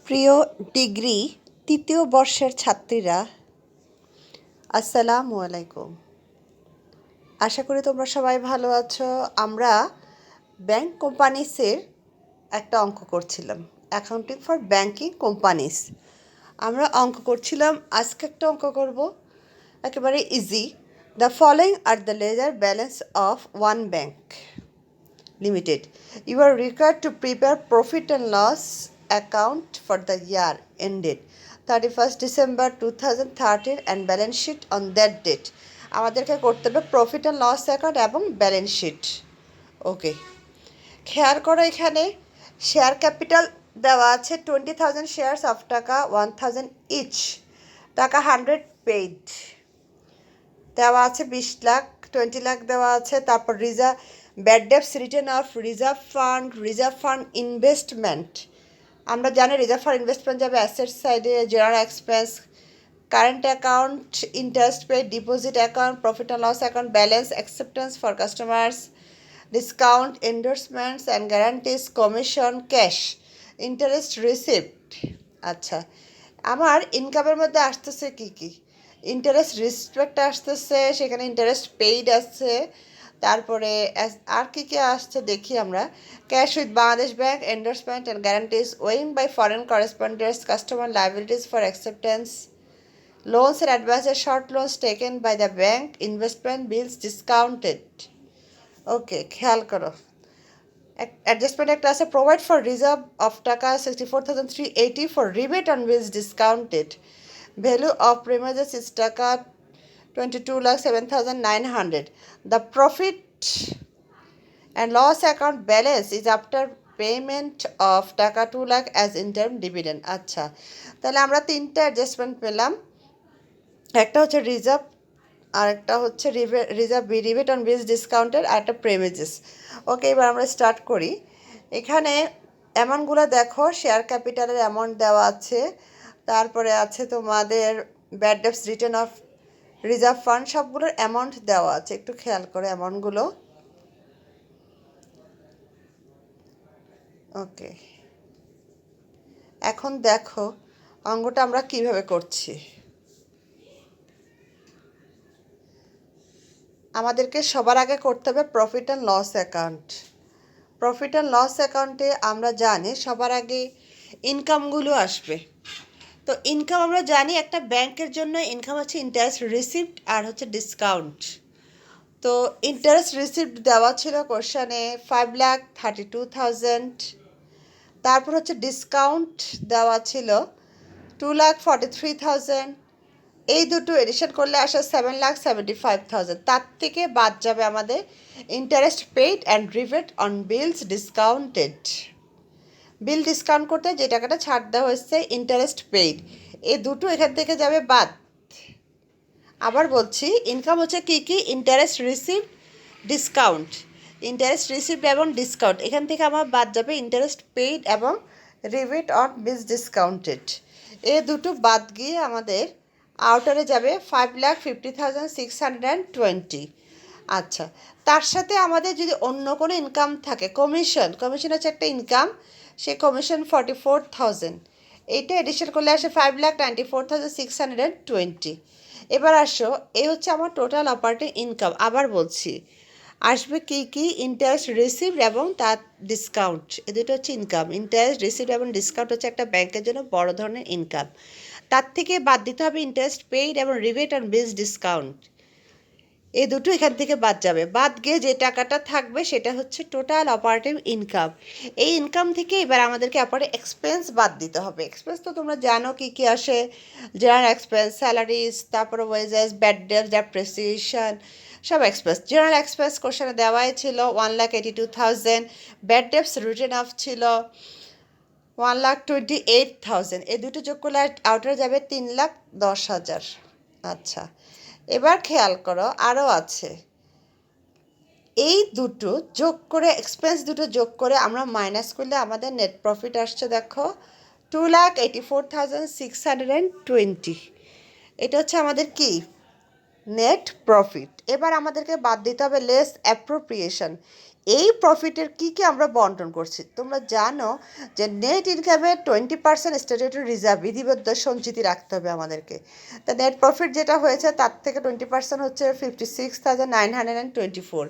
প্রিয় ডিগ্রি তৃতীয় বর্ষের ছাত্রীরা, আসসালামু আলাইকুম। আশা করি তোমরা সবাই ভালো আছো। আমরা ব্যাংক কোম্পানিসের একটা অঙ্ক করছিলাম, অ্যাকাউন্টিং ফর ব্যাংকিং কোম্পানিস। আমরা অঙ্ক করছিলাম, আজকে একটা অঙ্ক করব একেবারে easy. The following are the ledger balance of one bank Limited. You are required to prepare profit and loss account for the year ended 31st December 2013 and balance sheet on that date. আমাদেরকে করতে হবে profit and loss account এবং balance sheet. ওকে, খেয়াল করো, এখানে share capital দেওয়া আছে 20,000 shares of টাকা 1,000 ইচ, টাকা 100 পেইড দেওয়া আছে, 20 লাখ 20 লাখ দেওয়া আছে। তারপর bad debts return of reserve fund investment. আমরা জানি রিজার্ভ ফান্ড ইনভেস্টমেন্ট যাবে অ্যাসেট সাইডে, general expense, current account, interest pay, deposit account, profit and loss account, balance, acceptance for customers, discount, endorsements and guarantees, commission, cash, interest receipt. আচ্ছা, আমার ইনকামের মধ্যে আসতেছে কি কি? ইন্টারেস্ট রিসপেক্ট আসতেছে, সেখানে ইন্টারেস্ট পেইড আছে। তারপরে আর কি কি আসছে দেখি আমরা। Cash with Bangladesh bank, endorsement and guarantees, owing by foreign correspondents, customer liabilities for acceptance, loans and অ্যাডভান্সের short loans taken by the bank, investment bills discounted. Okay, খেয়াল করো, অ্যাডজাস্টমেন্ট একটা আছে, provide for reserve of taka 64,380 for rebate on bills discounted, value of premises is taka 22,07,900. The profit and loss account balance is after payment of টাকা 2 lakh as interim dividend. আচ্ছা, তাহলে আমরা তিনটা adjustment পেলাম। একটা হচ্ছে রিজার্ভ, আর একটা হচ্ছে রিবেট অন বিলস ডিসকাউন্টেড, আর একটা প্রেমিজেস। ওকে, এবার আমরা স্টার্ট করি। এখানে অ্যামাউন্টগুলো দেখো, শেয়ার ক্যাপিটালের অ্যামাউন্ট দেওয়া আছে, তারপরে আছে তোমাদের bad debts return of reserve fund, সবগুলোর অ্যামাউন্ট দেওয়া আছে। একটু খেয়াল করে অ্যামাউন্টগুলো। ওকে, এখন দেখো অঙ্কটা আমরা কিভাবে করছি। আমাদেরকে সবার আগে করতে হবে profit and loss account. Profit and loss অ্যাকাউন্টে আমরা জানি সবার আগে ইনকামগুলো আসবে। তো ইনকাম আমরা জানি একটা ব্যাংকের জন্য ইনকাম হচ্ছে ইন্টারেস্ট রিসিপ্ট আর হচ্ছে ডিসকাউন্ট। তো ইন্টারেস্ট রিসিপ্ট দেওয়া ছিল কোশ্চানে 5,32,000। তারপর হচ্ছে ডিসকাউন্ট দেওয়া ছিল 2,43,000। এই দুটো এডিশন করলে আসে 7,75,000। তার থেকে বাদ যাবে আমাদের interest paid and rebate on bills discounted. Bill discount করতে যে টাকাটা ছাড় দেওয়া হচ্ছে ইন্টারেস্ট পেইড, এই দুটো এখান থেকে যাবে বাদ। আবার বলছি, ইনকাম হচ্ছে কী কী? Interest receipt, discount. Interest receipt এবং ডিসকাউন্ট, এখান থেকে আমার বাদ যাবে ইন্টারেস্ট পেইড এবং রিবেট অন বিলস ডিসকাউন্টেড। এই দুটো বাদ গিয়ে আমাদের আউটারে যাবে 5,50,620। আচ্ছা, তার সাথে আমাদের যদি অন্য কোনো ইনকাম থাকে, কমিশন হচ্ছে একটা ইনকাম, সেই কমিশন 44,000, এইটা এডিশন করলে আসে 5,94,620। এবার আসো, এই হচ্ছে আমার টোটাল অপারেটিং ইনকাম। আবার বলছি, আসবে কি কি? ইন্টারেস্ট রিসিভড এবং তার ডিসকাউন্ট, এ দুটো হচ্ছে ইনকাম। ইন্টারেস্ট রিসিভড এবং ডিসকাউন্ট হচ্ছে একটা ব্যাংকের জন্য বড় ধরনের ইনকাম। তার থেকে বাদ দিতে হবে ইন্টারেস্ট পেইড এবং রিবেট অন বিলস ডিসকাউন্ট, এই দুটো এখান থেকে বাদ যাবে। বাদ গিয়ে যে টাকাটা থাকবে সেটা হচ্ছে টোটাল অপারেটিভ ইনকাম। এই ইনকাম থেকে এবার আমাদেরকে এক্সপেন্স বাদ দিতে হবে। এক্সপেন্স তো তোমরা জানো কী কী আসে, জেনারেল এক্সপেন্স, স্যালারিজ, তারপরে ওয়েজেস, ব্যাড ডেট, ডেপ্রিসিয়েশন, সব এক্সপেন্স। জেনারেল এক্সপেন্স কোশ্চেনে দেওয়াই ছিল 1,82,000, ব্যাড ডেটস রিটেন অফ ছিল 1,28,000। এই দুটো যোগ করলে আউটারে যাবে 3,10,000। আচ্ছা, এবার খেয়াল করো, আরও আছে। এই দুটো যোগ করে, এক্সপেন্স দুটো যোগ করে আমরা মাইনাস করলে আমাদের নেট প্রফিট আসছে, দেখো 2,84,620। এটা হচ্ছে আমাদের কি? Net profit. এবার আমাদেরকে বাদ দিতে হবে লেস অ্যাপ্রোপ্রিয়েশন। এই প্রফিটের কী আমরা বন্টন করছি? তোমরা জানো যে নেট ইনকামের 20% স্ট্যাটিউটরি রিজার্ভ বিধিবদ্ধ সঞ্চিতি রাখতে হবে আমাদেরকে। তা নেট প্রফিট যেটা হয়েছে তার থেকে 20% হচ্ছে 56,924।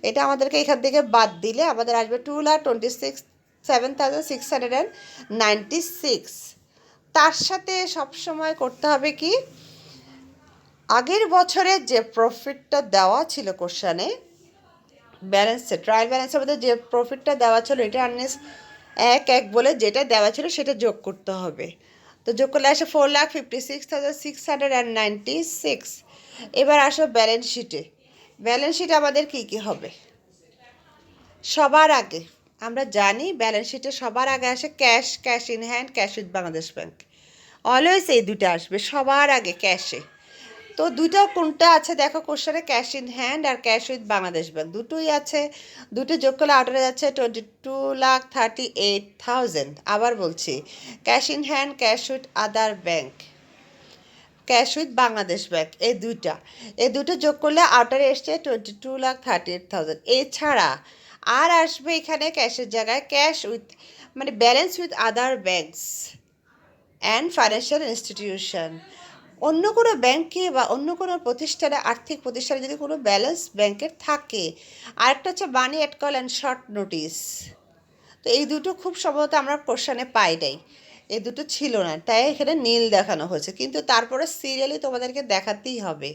এটা আমাদেরকে এখান থেকে বাদ দিলে আমাদের আসবে 2,26,7,696। তার সাথে সবসময় করতে হবে কি, আগের বছরের যে প্রফিটটা দেওয়া ছিল কোশ্চানে ব্যালেন্সে, ট্রায়াল ব্যালেন্সের মধ্যে যে প্রফিটটা দেওয়া ছিল এটা আর্নেস এক বলে যেটা দেওয়া ছিল সেটা যোগ করতে হবে। তো যোগ করলে আসে 4,56,696। এবার আসো ব্যালেন্স শিটে। ব্যালেন্স শিটে আমাদের কী কী হবে? সবার আগে আমরা জানি ব্যালেন্স শিটে সবার আগে আসে cash in hand, cash with Bangladesh bank. Always এই দুটো আসবে সবার আগে, ক্যাশে। তো দুটো কোনটা আছে দেখো কোশ্চেনে, ক্যাশ ইন হ্যান্ড আর ক্যাশ উইথ বাংলাদেশ ব্যাংক দুটোই আছে। দুটো যোগ করলে আউটারে যাচ্ছে 22,38,000। আবার বলছি, cash in hand, cash with other bank, cash with Bangladesh bank, এই দুটো যোগ করলে আউটারে এসছে 22,38,000। এছাড়া আর আসবে এখানে ক্যাশের জায়গায় ক্যাশ উইথ, মানে balance with other banks and financial institution. অন্য কোনো ব্যাংকে বা অন্য কোনো প্রতিষ্ঠানে, আর্থিক প্রতিষ্ঠানে যদি কোনো ব্যালেন্স ব্যাংকের থাকে। আরেকটা হচ্ছে money at call and short notice. তো এই দুটো খুব সম্ভবত আমরা কোশ্চেনে পাই নাই, এই দুটো ছিল না, তাই এখানে নীল দেখানো হয়েছে, কিন্তু তারপরে সিরিয়ালি তোমাদেরকে দেখাতেই হবে।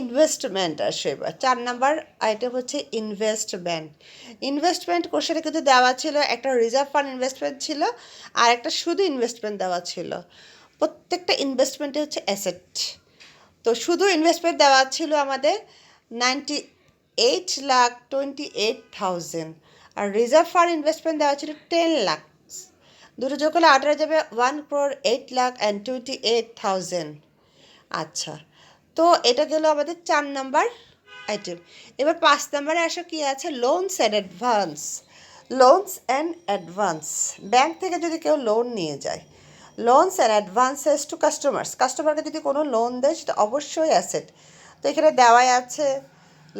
ইনভেস্টমেন্ট আসে এবার 4 নাম্বার আইটেম হচ্ছে ইনভেস্টমেন্ট। ইনভেস্টমেন্ট কোশ্চেনে কিন্তু দেওয়া ছিল একটা রিজার্ভ ফান্ড ইনভেস্টমেন্ট ছিল আর একটা শুধু ইনভেস্টমেন্ট দেওয়া ছিল। প্রত্যেকটা ইনভেস্টমেন্টে হচ্ছে অ্যাসেট। তো শুধু ইনভেস্টমেন্ট দেওয়া ছিল আমাদের 98,28,000 আর রিজার্ভ ফান্ড ইনভেস্টমেন্ট দেওয়া ছিল 10 লাখ। দুটো যোগ করলে আউটারে যাবে 1,08,28,000। আচ্ছা, তো এটা গেল আমাদের 4 নাম্বার আইটেম। এবার 5 নাম্বারে আসো কি আছে, loans and advance. Loans and advance, bank থেকে যদি কেউ লোন নিয়ে যায়, লোনস অ্যান্ড অ্যাডভান্সেস টু কাস্টমারকে যদি কোনো লোন দেয় সেটা অবশ্যই অ্যাসেট। তো এখানে দেওয়াই আছে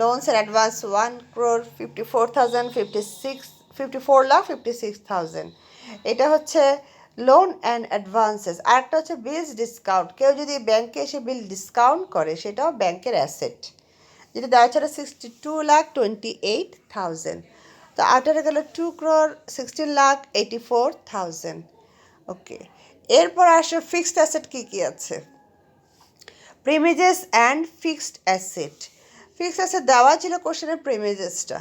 লোনস অ্যান্ড অ্যাডভান্স 1,54,056,000। এটা হচ্ছে লোন অ্যান্ড অ্যাডভান্সেস। আরেকটা হচ্ছে বিলস ডিসকাউন্ট, কেউ যদি ব্যাংকে এসে বিল ডিসকাউন্ট করে সেটাও ব্যাংকের অ্যাসেট, যেটা দেওয়া ছিল 62,28,000। তো আউটারে গেল 2,16,84,000। ওকে, এরপর আসো ফিক্সড অ্যাসেট কী কী আছে। প্রিমিজেস and fixed asset. Fixed asset দেওয়া ছিল কোশ্চেনের প্রিমিজেসটা।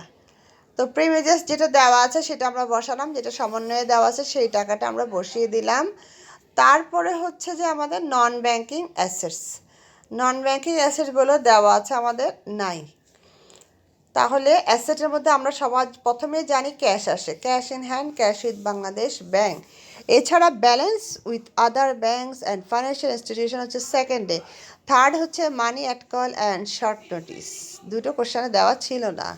তো প্রিমিজেস যেটা দেওয়া আছে সেটা আমরা বসালাম, যেটা সমন্বয়ে দেওয়া আছে সেই টাকাটা আমরা বসিয়ে দিলাম। তারপরে হচ্ছে যে আমাদের non banking assets, non banking অ্যাসেটগুলো দেওয়া আছে আমাদের নাই। তাহলে অ্যাসেটের মধ্যে আমরা সবার প্রথমে জানি ক্যাশ আসে, cash in hand, cash with Bangladesh bank. এছাড়া balance with other banks and financial institution হচ্ছে সেকেন্ডে। থার্ড হচ্ছে money at call and short notice. দুটো কোশ্চেনে দেওয়া ছিল না,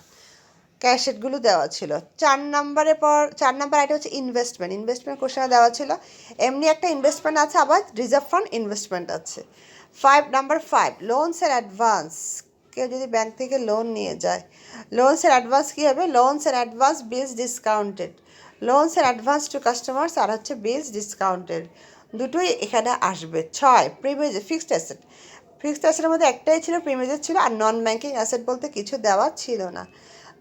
ক্যাশেটগুলো দেওয়া ছিল। 4 নাম্বার আইটা হচ্ছে ইনভেস্টমেন্ট কোশ্চেনে দেওয়া ছিল। এমনি একটা ইনভেস্টমেন্ট আছে, আবার রিজার্ভ ফান্ড ইনভেস্টমেন্ট আছে। Number 5 loans and advance. কেউ যদি ব্যাংক থেকে লোন নিয়ে যায়, লোনস অ্যান্ড অ্যাডভান্স কী হবে, loans and advance bills discounted, loans and advance to customers আর হচ্ছে বিলস ডিসকাউন্টেড, দুটোই এখানে আসবে। 6 প্রিমিজেস ফিক্সড অ্যাসেট। ফিক্সড অ্যাসেটের মধ্যে একটাই ছিল, প্রিমিজেস ছিল, আর নন ব্যাংকিং অ্যাসেট বলতে কিছু দেওয়া ছিল না।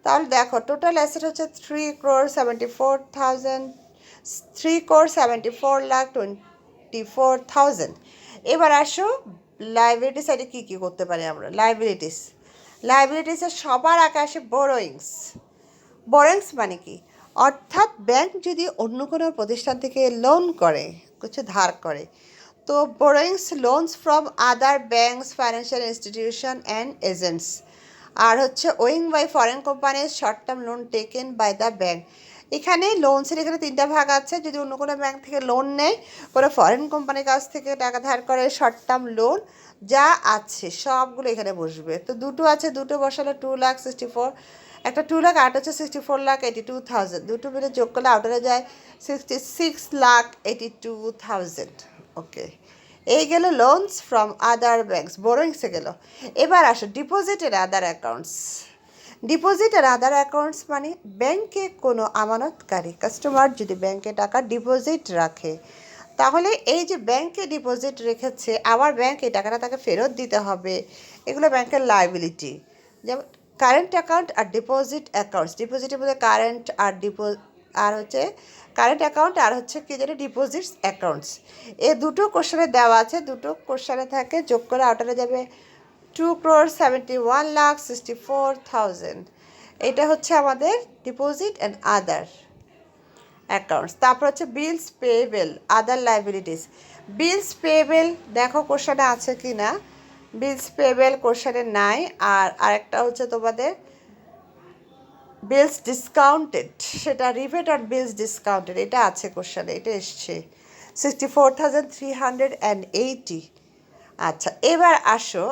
তাহলে দেখো টোটাল অ্যাসেট হচ্ছে 3,74,24,24,24,000। এবার আসো লাইবিলিটি সাইডে কী কী করতে পারি আমরা। লাইবিলিটিসের সবার আগে আসে বোরোয়িংস মানে কি, অর্থাৎ ব্যাংক যদি অন্য কোনো প্রতিষ্ঠান থেকে লোন করে, কিছু ধার করে, তো borrowings loans from other banks, financial institution and agents. আর হচ্ছে owing by foreign companies short term loan taken by the bank. এখানে লোনসের এখানে 3টা ভাগ আছে, যদি অন্য কোনো ব্যাংক থেকে লোন নেয়, কোনো ফরেন কোম্পানির কাছ থেকে টাকা ধার করে, শর্ট টার্ম লোন যা আছে সবগুলো এখানে বসবে। তো দুটো আছে, দুটো বসালে 2,64,000, একটা 2 লাখ আর হচ্ছে 64,82,000, দুটো মিলে যোগ করলে আউটারে যায় 66,82,000। ওকে, এই গেল লোনস ফ্রম আদার ব্যাংকস, বোরোয়িংসে গেল। এবার আসো ডিপোজিটের আদার অ্যাকাউন্টস। ডিপোজিট আর আদার অ্যাকাউন্টস মানে ব্যাংকে কোনো আমানতকারী কাস্টমার যদি ব্যাংকে টাকা ডিপোজিট রাখে, তাহলে এই যে ব্যাংকে ডিপোজিট রেখেছে আবার ব্যাংক এই টাকাটা তাকে ফেরত দিতে হবে, এগুলো ব্যাংকের লায়াবিলিটি। যেমন কারেন্ট অ্যাকাউন্ট আর ডিপোজিট অ্যাকাউন্টস, ডিপোজিটের মধ্যে কারেন্ট আর আর হচ্ছে কারেন্ট অ্যাকাউন্ট আর হচ্ছে কি যেটা ডিপোজিটস অ্যাকাউন্টস, এই দুটো কোশ্চেনে দেওয়া আছে, দুটো কোশ্চেনে থাকে, যোগ করে আউটারে যাবে 2,71,64,000। এটা হচ্ছে আমাদের ডিপোজিট অ্যান্ড আদার অ্যাকাউন্টস। তারপর হচ্ছে বিলস পেয়েবেল, আদার লাইবিলিটিস। বিলস পেয়েবেল দেখো কোশ্চেনে আছে কি না, বিলস পেয়েবেল কোশ্চেনে নাই। আর আরেকটা হচ্ছে তোমাদের বিলস ডিসকাউন্টেড, সেটা রিবেট আর বিলস ডিসকাউন্টেড, এটা আছে কোশ্চেনে, এটা এসছে 64,380। আচ্ছা, এবার আসো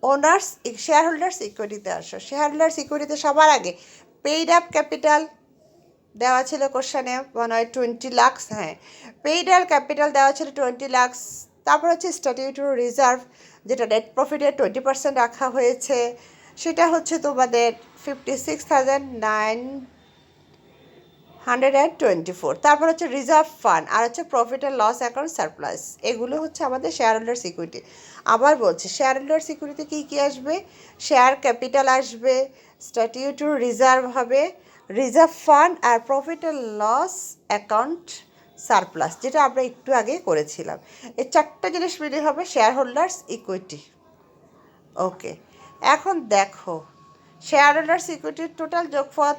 ওনার্স শেয়ার হোল্ডার্স ইকুইটিতে আসো। শেয়ার হোল্ডার্স ইকুইটিতে সবার আগে পেইড আপ ক্যাপিটাল দেওয়া ছিল কোশ্চেনে, মনে হয় 20 লাখ। হ্যাঁ, পেইড আপ ক্যাপিটাল দেওয়া ছিল 20 লাখ। তারপর হচ্ছে স্ট্যাটিউটরি রিজার্ভ, যেটা নেট প্রফিটের 20% রাখা হয়েছে, সেটা হচ্ছে তোমাদের 56,924। তারপর হচ্ছে রিজার্ভ ফান্ড আর হচ্ছে profit and loss account surplus, এগুলো হচ্ছে আমাদের শেয়ার হোল্ডার সিকিউরিটি। আবার বলছি, শেয়ার হোল্ডার সিকিউরিটি কী কী আসবে? শেয়ার ক্যাপিটাল আসবে, স্ট্যাটিউটরি রিজার্ভ হবে, রিজার্ভ ফান্ড আর profit and loss account surplus, যেটা আমরা একটু আগে করেছিলাম। এই চারটা জিনিস মিলে হবে শেয়ার হোল্ডার্স ইকুইটি। ওকে, এখন দেখো শেয়ার হোল্ডার্স ইকুইটির টোটাল যোগফল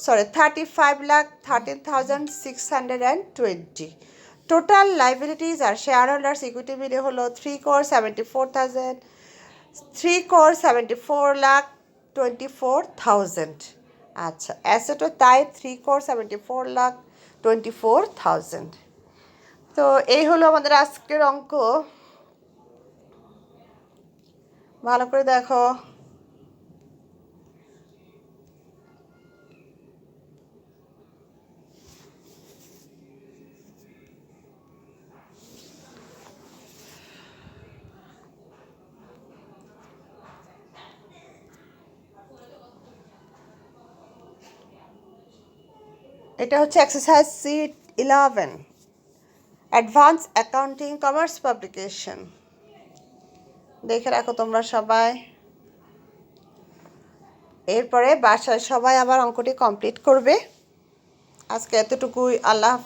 35,13,620। টোটাল লাইবিলিটিস আর শেয়ার হোল্ডার্স ইকুইটি মিলে হলো 3,74,24,24,000। আচ্ছা, অ্যাসেটও তাই 3,74,24,000। তো এই হলো আমাদের আজকের অঙ্ক, ভালো করে দেখো। এটা হচ্ছে exercise C11, advance accounting commerce publication. দেখে রাখো তোমরা সবাই। এরপরে বাসায় সবাই আবার অঙ্কটি কমপ্লিট করবে। আজকে এতটুকুই, আল্লাহ।